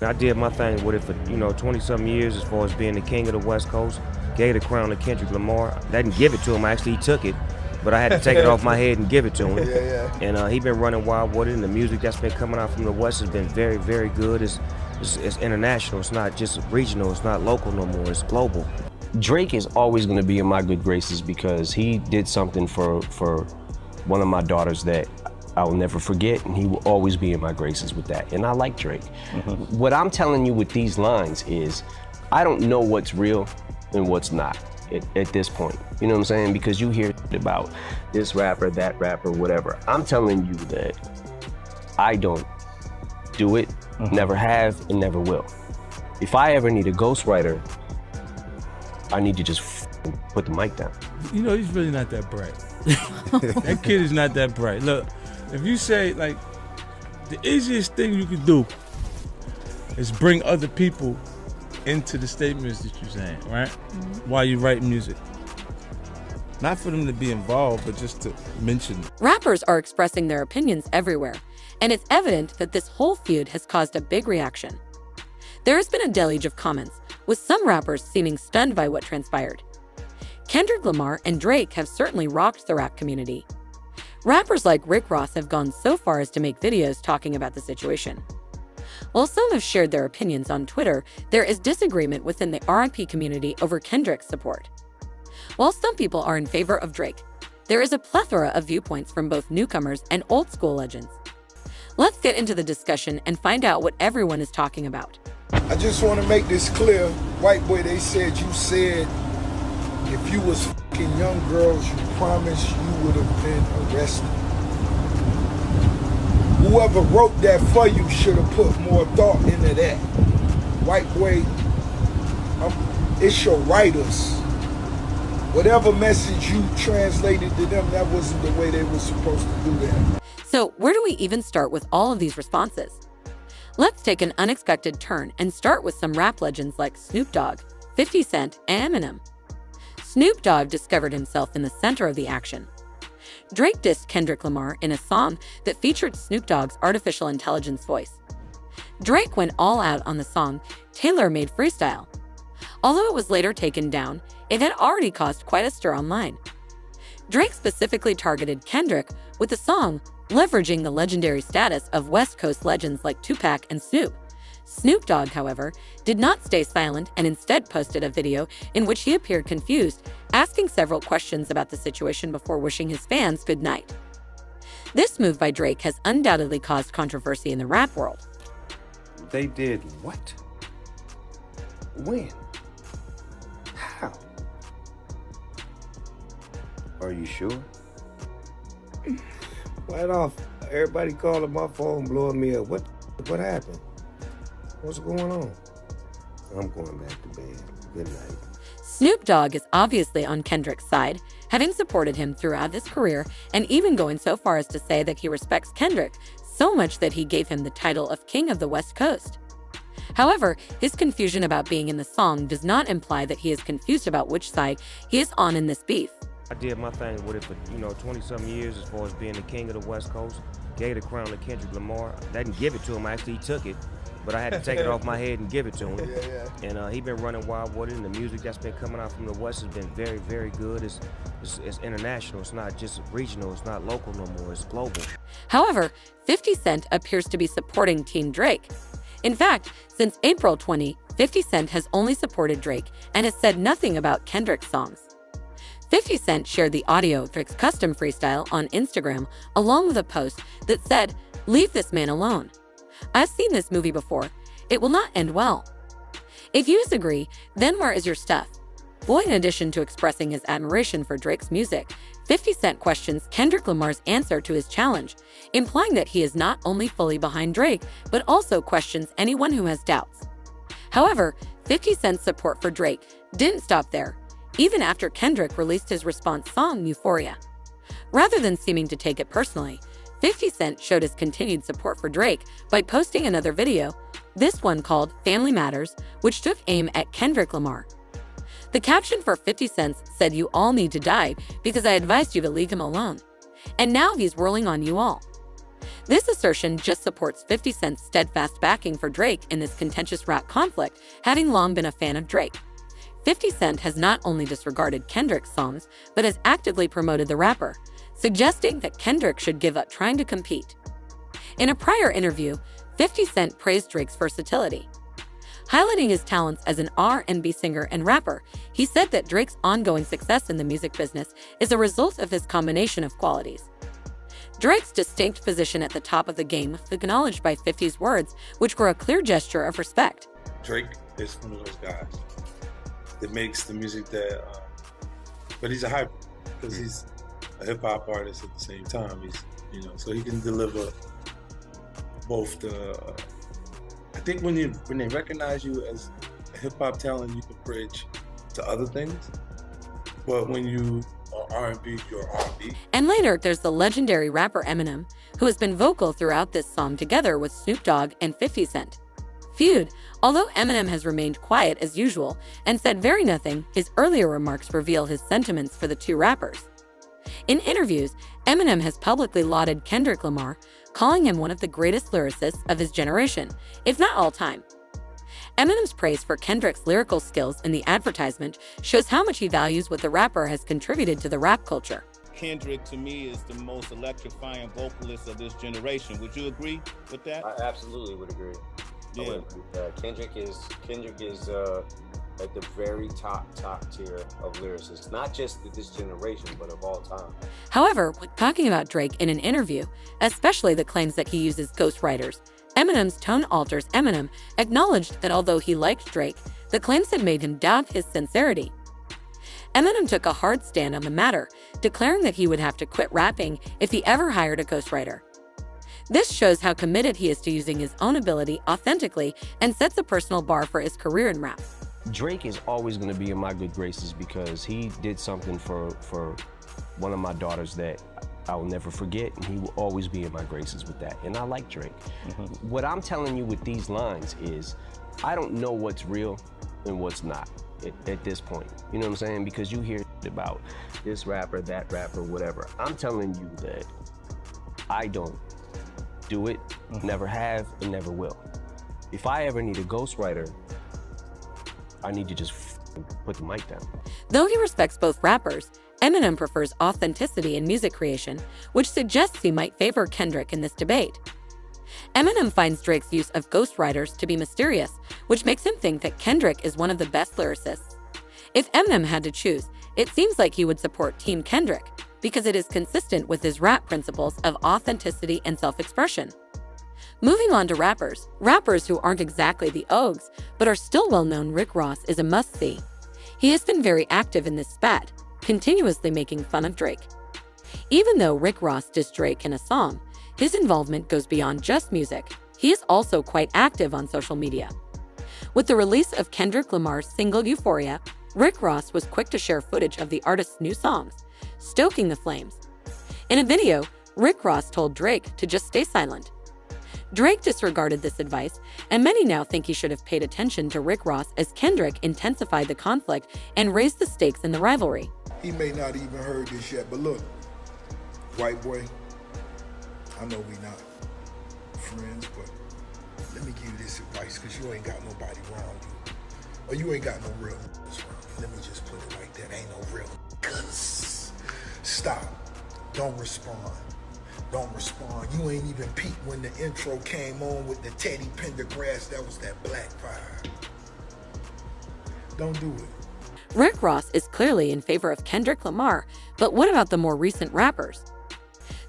I did my thing with it for, 20-something years as far as being the king of the West Coast. Gave the crown to Kendrick Lamar. I didn't give it to him, actually he took it. But I had to take it off my head and give it to him. Yeah. And he been running wild with it, and the music that's been coming out from the West has been very, very good. It's international. It's not just regional. It's not local no more. It's global. Drake is always going to be in my good graces because he did something for one of my daughters that I'll never forget, and he will always be in my graces with that. And I like Drake. Mm-hmm. What I'm telling you with these lines is, I don't know what's real and what's not at this point. You know what I'm saying? Because you hear about this rapper, that rapper, whatever. I'm telling you that I don't do it, never have, and never will. If I ever need a ghostwriter, I need to just put the mic down. You know, he's really not that bright. That kid is not that bright. Look, if you say, like, the easiest thing you can do is bring other people into the statements that you're saying, right? While you write music. Not for them to be involved, but just to mention. Rappers are expressing their opinions everywhere, and it's evident that this whole feud has caused a big reaction. There has been a deluge of comments, with some rappers seeming stunned by what transpired. Kendrick Lamar and Drake have certainly rocked the rap community. Rappers like Rick Ross have gone so far as to make videos talking about the situation. While some have shared their opinions on Twitter, there is disagreement within the R.I.P. community over Kendrick's support. While some people are in favor of Drake, there is a plethora of viewpoints from both newcomers and old-school legends. Let's get into the discussion and find out what everyone is talking about. I just want to make this clear. White boy, they said you said if you was fucking young girls, you promised you would have been arrested. Whoever wrote that for you should have put more thought into that. White boy, it's your writers. Whatever message you translated to them, that wasn't the way they were supposed to do that. So where do we even start with all of these responses? Let's take an unexpected turn and start with some rap legends like Snoop Dogg, 50 Cent, and Eminem. Snoop Dogg discovered himself in the center of the action. Drake dissed Kendrick Lamar in a song that featured Snoop Dogg's artificial intelligence voice. Drake went all out on the song Tailor-Made Freestyle. Although it was later taken down, it had already caused quite a stir online. Drake specifically targeted Kendrick with the song leveraging the legendary status of West Coast legends like Tupac and Snoop. Snoop Dogg, however, did not stay silent and instead posted a video in which he appeared confused, asking several questions about the situation before wishing his fans good night. This move by Drake has undoubtedly caused controversy in the rap world. They did what? When? How? Are you sure? Right off, everybody calling my phone, blowing me up. What happened? What's going on? I'm going back to bed. Good night. Snoop Dogg is obviously on Kendrick's side, having supported him throughout his career and even going so far as to say that he respects Kendrick so much that he gave him the title of King of the West Coast. However, his confusion about being in the song does not imply that he is confused about which side he is on in this beef. I did my thing with it for, 20-something years as far as being the king of the West Coast. Gave the crown to Kendrick Lamar. I didn't give it to him, actually he took it. But I had to take it off my head and give it to him. And he been running wild with it, and the music that's been coming out from the West has been very, very good. It's international. It's not just regional. It's not local no more. It's global. However, 50 Cent appears to be supporting Team Drake. In fact, since April 20, 50 Cent has only supported Drake and has said nothing about Kendrick's songs. 50 Cent shared the audio of Drake's custom freestyle on Instagram along with a post that said, "Leave this man alone. I've seen this movie before. It will not end well." If you disagree, then where is your stuff? Boy, in addition to expressing his admiration for Drake's music, 50 Cent questions Kendrick Lamar's answer to his challenge, implying that he is not only fully behind Drake, but also questions anyone who has doubts. However, 50 Cent's support for Drake didn't stop there, even after Kendrick released his response song, Euphoria. Rather than seeming to take it personally, 50 Cent showed his continued support for Drake by posting another video, this one called Family Matters, which took aim at Kendrick Lamar. The caption for 50 Cent said, "You all need to die because I advised you to leave him alone. And now he's whirling on you all." This assertion just supports 50 Cent's steadfast backing for Drake in this contentious rap conflict, having long been a fan of Drake. 50 Cent has not only disregarded Kendrick's songs, but has actively promoted the rapper, suggesting that Kendrick should give up trying to compete. In a prior interview, 50 Cent praised Drake's versatility. Highlighting his talents as an R&B singer and rapper, he said that Drake's ongoing success in the music business is a result of his combination of qualities. Drake's distinct position at the top of the game was acknowledged by 50's words, which were a clear gesture of respect. Drake is one of those guys that makes the music that, but he's a hybrid because he's a hip hop artist at the same time. He's, so he can deliver both the. I think when they recognize you as a hip hop talent, you can bridge to other things. But when you are R&B, you're R&B. And later, there's the legendary rapper Eminem, who has been vocal throughout this song together with Snoop Dogg and 50 Cent. Feud, although Eminem has remained quiet as usual and said very nothing, his earlier remarks reveal his sentiments for the two rappers. In interviews, Eminem has publicly lauded Kendrick Lamar, calling him one of the greatest lyricists of his generation, if not all time. Eminem's praise for Kendrick's lyrical skills in the advertisement shows how much he values what the rapper has contributed to the rap culture. Kendrick, to me, is the most electrifying vocalist of this generation. Would you agree with that? I absolutely would agree. Yeah. Kendrick is at the very top tier of lyricists, not just this generation, but of all time. However, when talking about Drake in an interview, especially the claims that he uses ghostwriters, Eminem's tone alters. Eminem acknowledged that although he liked Drake, the claims had made him doubt his sincerity. Eminem took a hard stand on the matter, declaring that he would have to quit rapping if he ever hired a ghostwriter. This shows how committed he is to using his own ability authentically and sets a personal bar for his career in rap. Drake is always going to be in my good graces because he did something for one of my daughters that I will never forget, and he will always be in my graces with that. And I like Drake. Mm-hmm. What I'm telling you with these lines is, I don't know what's real and what's not at this point. You know what I'm saying? Because you hear about this rapper, that rapper, whatever. I'm telling you that I don't do it, never have, and never will. If I ever need a ghostwriter, I need to just put the mic down. Though he respects both rappers, Eminem prefers authenticity in music creation, which suggests he might favor Kendrick in this debate. Eminem finds Drake's use of ghostwriters to be mysterious, which makes him think that Kendrick is one of the best lyricists. If Eminem had to choose, it seems like he would support Team Kendrick, because it is consistent with his rap principles of authenticity and self-expression. Moving on to rappers who aren't exactly the Ogs, but are still well-known. Rick Ross is a must-see. He has been very active in this spat, continuously making fun of Drake. Even though Rick Ross dissed Drake in a song, his involvement goes beyond just music. He is also quite active on social media. With the release of Kendrick Lamar's single Euphoria, Rick Ross was quick to share footage of the artist's new songs, stoking the flames. In a video, Rick Ross told Drake to just stay silent. Drake disregarded this advice, and many now think he should have paid attention to Rick Ross as Kendrick intensified the conflict and raised the stakes in the rivalry. He may not even heard this yet, but look, white boy, I know we not friends, but let me give you this advice, because you ain't got nobody around you, or you ain't got no real around you. Let me just put it like that, ain't no real cuz. Stop, don't respond. Don't respond. You ain't even peeped when the intro came on with the Teddy Pendergrass. That was that black vibe. Don't do it. Rick Ross is clearly in favor of Kendrick Lamar, but what about the more recent rappers?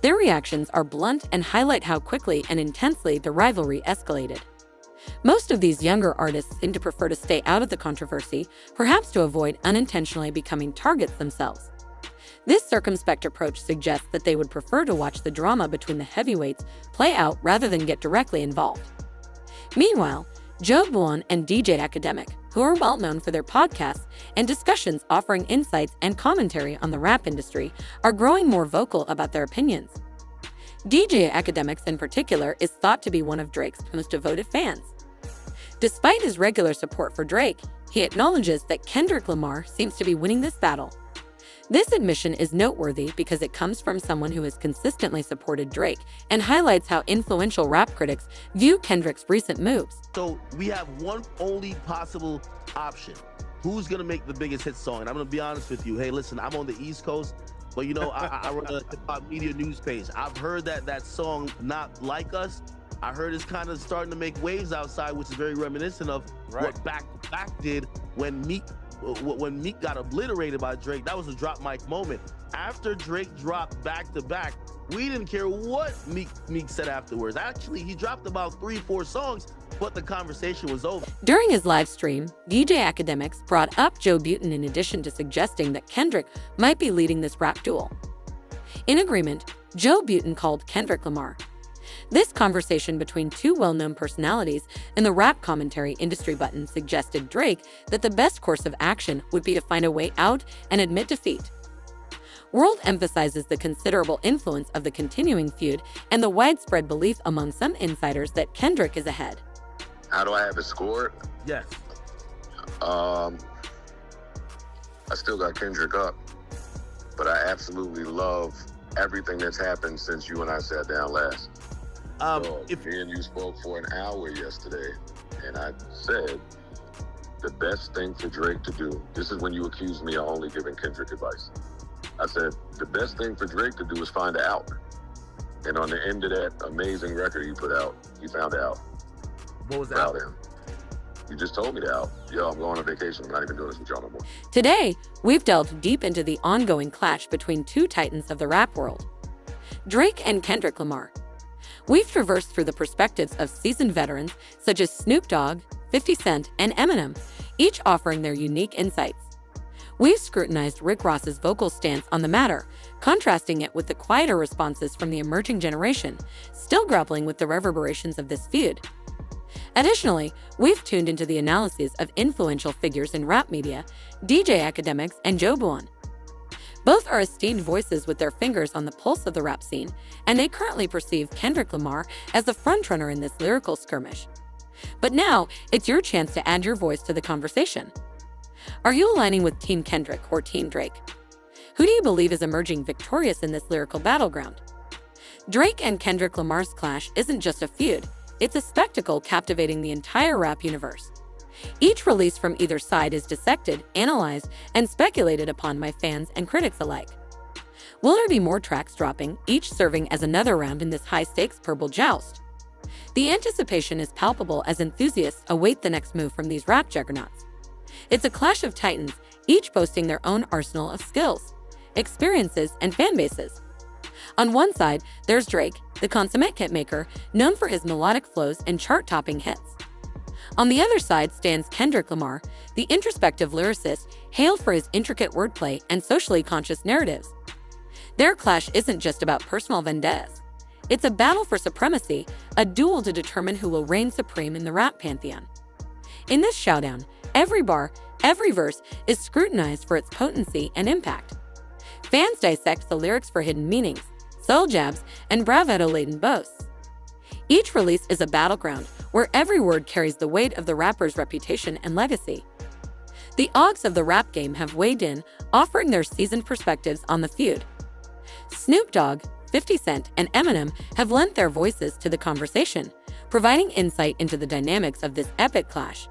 Their reactions are blunt and highlight how quickly and intensely the rivalry escalated. Most of these younger artists seem to prefer to stay out of the controversy, perhaps to avoid unintentionally becoming targets themselves. This circumspect approach suggests that they would prefer to watch the drama between the heavyweights play out rather than get directly involved. Meanwhile, Joe Budden and DJ Academic, who are well known for their podcasts and discussions offering insights and commentary on the rap industry, are growing more vocal about their opinions. DJ Academics in particular is thought to be one of Drake's most devoted fans. Despite his regular support for Drake, he acknowledges that Kendrick Lamar seems to be winning this battle. This admission is noteworthy because it comes from someone who has consistently supported Drake and highlights how influential rap critics view Kendrick's recent moves. So we have one only possible option. Who's gonna make the biggest hit song? And I'm gonna be honest with you. Hey, listen, I'm on the East Coast, but you know, I run a hip-hop media news page. I've heard that song, Not Like Us, I heard it's kind of starting to make waves outside, which is very reminiscent of what Back to Back did when Meek got obliterated by Drake. That was a drop mic moment. After Drake dropped Back to Back, we didn't care what Meek said afterwards. Actually, he dropped about 3-4 songs, but the conversation was over. During his live stream, DJ Academics brought up Joe Budden in addition to suggesting that Kendrick might be leading this rap duel. In agreement, Joe Budden called Kendrick Lamar. This conversation between two well-known personalities in the rap commentary industry button suggested Drake that the best course of action would be to find a way out and admit defeat. World emphasizes the considerable influence of the continuing feud and the widespread belief among some insiders that Kendrick is ahead. How do I have it scored? Yes. I still got Kendrick up, but I absolutely love everything that's happened since you and I sat down last. Me and you spoke for an hour yesterday, and I said the best thing for Drake to do, this is when you accused me of only giving Kendrick advice. I said the best thing for Drake to do is find an out. And on the end of that amazing record he put out, he found out. What was that? You just told me the out. Yo, I'm going on vacation. I'm not even doing this with y'all no more. Today, we've delved deep into the ongoing clash between two titans of the rap world, Drake and Kendrick Lamar. We've traversed through the perspectives of seasoned veterans such as Snoop Dogg, 50 Cent, and Eminem, each offering their unique insights. We've scrutinized Rick Ross's vocal stance on the matter, contrasting it with the quieter responses from the emerging generation, still grappling with the reverberations of this feud. Additionally, we've tuned into the analyses of influential figures in rap media, DJ Academics and Joe Budden. Both are esteemed voices with their fingers on the pulse of the rap scene, and they currently perceive Kendrick Lamar as the frontrunner in this lyrical skirmish. But now, it's your chance to add your voice to the conversation. Are you aligning with Team Kendrick or Team Drake? Who do you believe is emerging victorious in this lyrical battleground? Drake and Kendrick Lamar's clash isn't just a feud, it's a spectacle captivating the entire rap universe. Each release from either side is dissected, analyzed, and speculated upon by fans and critics alike. Will there be more tracks dropping, each serving as another round in this high-stakes purple joust? The anticipation is palpable as enthusiasts await the next move from these rap juggernauts. It's a clash of titans, each boasting their own arsenal of skills, experiences, and fan bases. On one side, there's Drake, the consummate hitmaker, known for his melodic flows and chart-topping hits. On the other side stands Kendrick Lamar, the introspective lyricist hailed for his intricate wordplay and socially conscious narratives. Their clash isn't just about personal vendettas. It's a battle for supremacy, a duel to determine who will reign supreme in the rap pantheon. In this showdown, every bar, every verse is scrutinized for its potency and impact. Fans dissect the lyrics for hidden meanings, soul jabs, and bravado-laden boasts. Each release is a battleground where every word carries the weight of the rapper's reputation and legacy. The Oggs of the rap game have weighed in, offering their seasoned perspectives on the feud. Snoop Dogg, 50 Cent, and Eminem have lent their voices to the conversation, providing insight into the dynamics of this epic clash.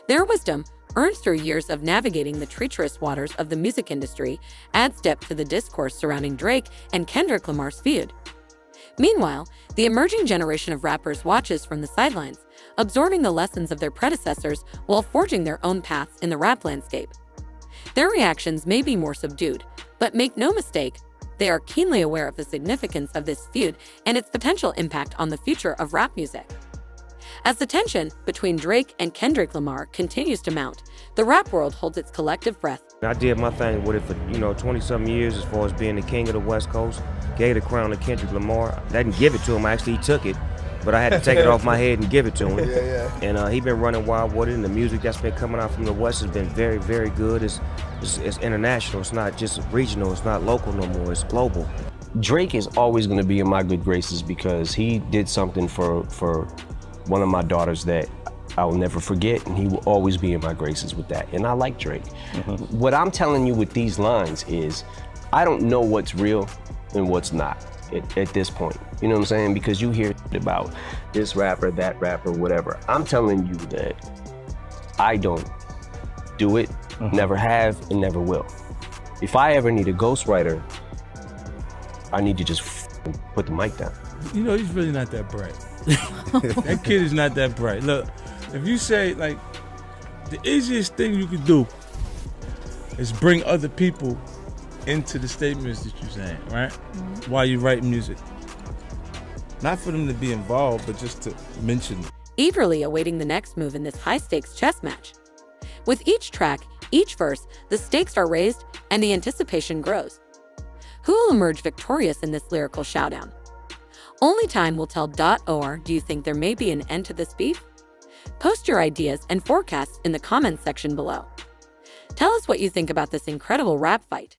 Their wisdom, earned through years of navigating the treacherous waters of the music industry, adds depth to the discourse surrounding Drake and Kendrick Lamar's feud. Meanwhile, the emerging generation of rappers watches from the sidelines, absorbing the lessons of their predecessors while forging their own paths in the rap landscape. Their reactions may be more subdued, but make no mistake, they are keenly aware of the significance of this feud and its potential impact on the future of rap music. As the tension between Drake and Kendrick Lamar continues to mount, the rap world holds its collective breath. I did my thing with it for 20-something years as far as being the king of the West Coast. Gave the crown to Kendrick Lamar. I didn't give it to him, actually he took it, but I had to take it off my head and give it to him. And he been running wild with it, and the music that's been coming out from the West has been very, very good. It's international, it's not just regional, it's not local no more, it's global. Drake is always going to be in my good graces because he did something for one of my daughters that I'll never forget, and he will always be in my graces with that. And I like Drake. What I'm telling you with these lines is, I don't know what's real and what's not at this point. You know what I'm saying? Because you hear about this rapper, that rapper, whatever. I'm telling you that I don't do it, never have, and never will. If I ever need a ghostwriter, I need to just put the mic down. You know, he's really not that bright. That kid is not that bright. Look, if you say, like, the easiest thing you can do is bring other people into the statements that you're saying, right? While you write music. Not for them to be involved, but just to mention. Eagerly awaiting the next move in this high-stakes chess match. With each track, each verse, the stakes are raised and the anticipation grows. Who will emerge victorious in this lyrical showdown? Only time will tell. Or do you think there may be an end to this beef? Post your ideas and forecasts in the comments section below. Tell us what you think about this incredible rap fight.